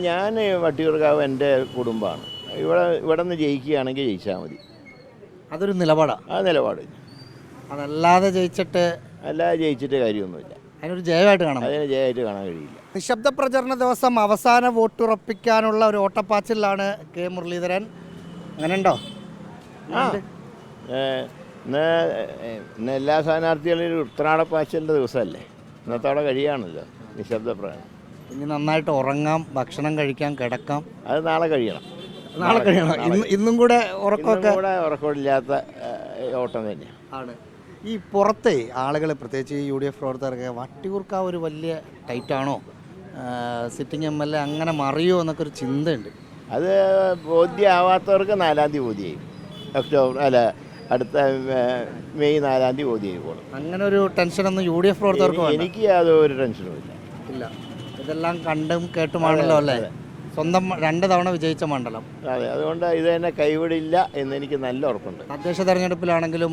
ഞാൻ വട്ടിയൂർക്കാവ് എൻ്റെ കുടുംബമാണ്. ഇവിടെ നിന്ന് ജയിക്കുകയാണെങ്കിൽ ജയിച്ചാൽ മതി. അതൊരു നിലപാടാണ്. ആ നിലപാട്. അതല്ലാതെ അല്ലാതെ ജയിച്ചിട്ട് കാര്യമൊന്നുമില്ല. അതിനൊരു ജയമായിട്ട് കാണാം. അതിന് ജയമായിട്ട് കാണാൻ കഴിയില്ല. നിശബ്ദ പ്രചരണ ദിവസം അവസാന വോട്ടുറപ്പിക്കാനുള്ള ഒരു ഓട്ടപ്പാച്ചിലാണ് കെ മുരളീധരൻ. അങ്ങനെ ഉണ്ടോ? ഇന്ന് എല്ലാ സ്ഥാനാർത്ഥികളും ഒരു ഉത്രാടപ്പാച്ചലിൻ്റെ ദിവസമല്ലേ, ഇന്നത്തോടെ കഴിയുകയാണല്ലോ നിശബ്ദ പ്രചരണം. ഇനി നന്നായിട്ട് ഉറങ്ങാം, ഭക്ഷണം കഴിക്കാം, കിടക്കാം. അത് നാളെ കഴിയണം. ഇന്നും കൂടെ ഉറക്കമില്ലാത്ത ഓട്ടം തന്നെയാണ് ആണ്. ഈ പുറത്തെ ആളുകൾ, പ്രത്യേകിച്ച് ഈ UDF പ്രവർത്തകർക്ക് വട്ടിയൂർക്കാവ് ഒരു വലിയ ടൈറ്റാണോ, സിറ്റിംഗ് MLA അങ്ങനെ മറിയോ എന്നൊക്കെ ഒരു ചിന്തയുണ്ട്. അത് ബോധ്യമാവാത്തവർക്ക് 4-ാം തീയതി ബോധ്യമായി. അടുത്ത മെയ് 4-ാം തീയതി ബോധ്യമായി പോകണം. അങ്ങനെ ഒരു ടെൻഷനൊന്നും UDF പ്രവർത്തകർക്ക് എനിക്ക് യാതൊരു ടെൻഷനും ഇല്ല. ഇതെല്ലാം കണ്ടും കേട്ടുമാണല്ലോ അല്ലേ സ്വന്തം 2 തവണ വിജയിച്ച മണ്ഡലം. അതെ, അതുകൊണ്ട് ഇത് തന്നെ കൈവിടില്ല എന്ന് എനിക്ക് നല്ല ഉറപ്പുണ്ട്. തദ്ദേശ തെരഞ്ഞെടുപ്പിലാണെങ്കിലും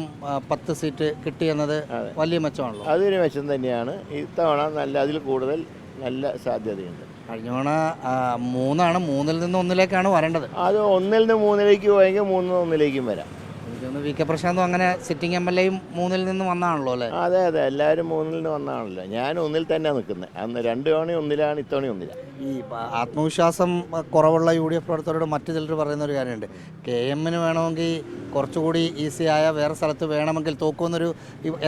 10 സീറ്റ് കിട്ടിയെന്നത് വലിയ മെച്ചമാണല്ലോ. അതൊരു മെച്ചം തന്നെയാണ്. ഇത്തവണ അതിൽ കൂടുതൽ നല്ല സാധ്യതയുണ്ട്. കഴിഞ്ഞ തവണ 3 3-ൽ നിന്ന് 1-ലേക്കാണ് വരേണ്ടത്. അത് 1-ൽ നിന്ന് 3-ലേക്ക് പോയെങ്കിൽ 3-ൽ നിന്ന് 1-ലേക്കും വരാം. VK പ്രശാന്തും അങ്ങനെ സിറ്റിംഗ് MLAയും 3-ൽ നിന്ന് വന്നാണല്ലോ അല്ലേ? അതെ, എല്ലാവരും 3-ൽ നിന്ന് വന്നാണല്ലോ. ഞാൻ 1-ൽ തന്നെ നിൽക്കുന്നത്. അന്ന് 2 തവണ 1-ലാണ്, ഇത്തവണ 1-ലാണ്. ഈ ആത്മവിശ്വാസം കുറവുള്ള UDF പ്രവർത്തകരോട് മറ്റു ചിലർ പറയുന്ന ഒരു കാര്യമുണ്ട്, KM-ന് വേണമെങ്കിൽ കുറച്ചുകൂടി ഈസിയായ വേറെ സ്ഥലത്ത് വേണമെങ്കിൽ തോക്കുമെന്നൊരു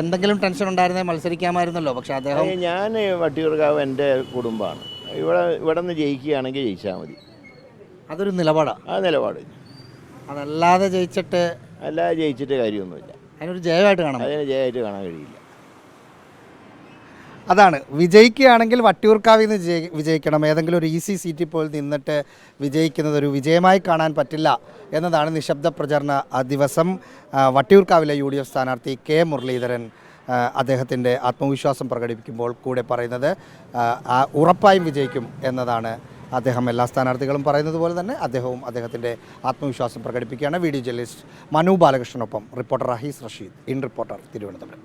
എന്തെങ്കിലും ടെൻഷൻ ഉണ്ടായിരുന്നേ മത്സരിക്കാമായിരുന്നല്ലോ. പക്ഷെ അദ്ദേഹം ഞാൻ വട്ടിയൂർക്കാവ് എൻ്റെ കുടുംബമാണ്. ഇവിടെ നിന്ന് ജയിക്കുകയാണെങ്കിൽ ജയിച്ചാൽ മതി. അതൊരു നിലപാടാണ്. ആ നിലപാട്. അതല്ലാതെ ജയിച്ചിട്ട് കാര്യമൊന്നുമില്ല. അതിനൊരു ജയമായിട്ട് കാണാം. അതിന് ജയമായിട്ട് കാണാൻ കഴിയില്ല. അതാണ്, വിജയിക്കുകയാണെങ്കിൽ വട്ടിയൂർക്കാവിൽ നിന്ന് വിജയിക്കണം. ഏതെങ്കിലും ഒരു ഈസി സീറ്റിൽ പോയി നിന്നിട്ട് വിജയിക്കുന്നത് ഒരു വിജയമായി കാണാൻ പറ്റില്ല എന്നതാണ് നിശബ്ദ പ്രചരണ ദിവസം വട്ടിയൂർക്കാവിലെ UDF സ്ഥാനാർത്ഥി കെ മുരളീധരൻ അദ്ദേഹത്തിൻ്റെ ആത്മവിശ്വാസം പ്രകടിപ്പിക്കുമ്പോൾ കൂടെ പറയുന്നത്. ഉറപ്പായും വിജയിക്കും എന്നതാണ് അദ്ദേഹം എല്ലാ സ്ഥാനാർത്ഥികളും പറയുന്നത് പോലെ തന്നെ അദ്ദേഹവും അദ്ദേഹത്തിൻ്റെ ആത്മവിശ്വാസം പ്രകടിപ്പിക്കുകയാണ്. വീഡിയോ ജേർണലിസ്റ്റ് മനു ബാലകൃഷ്ണനൊപ്പം reporter Rahees Rasheed, in reporter, Thiruvananthapuram.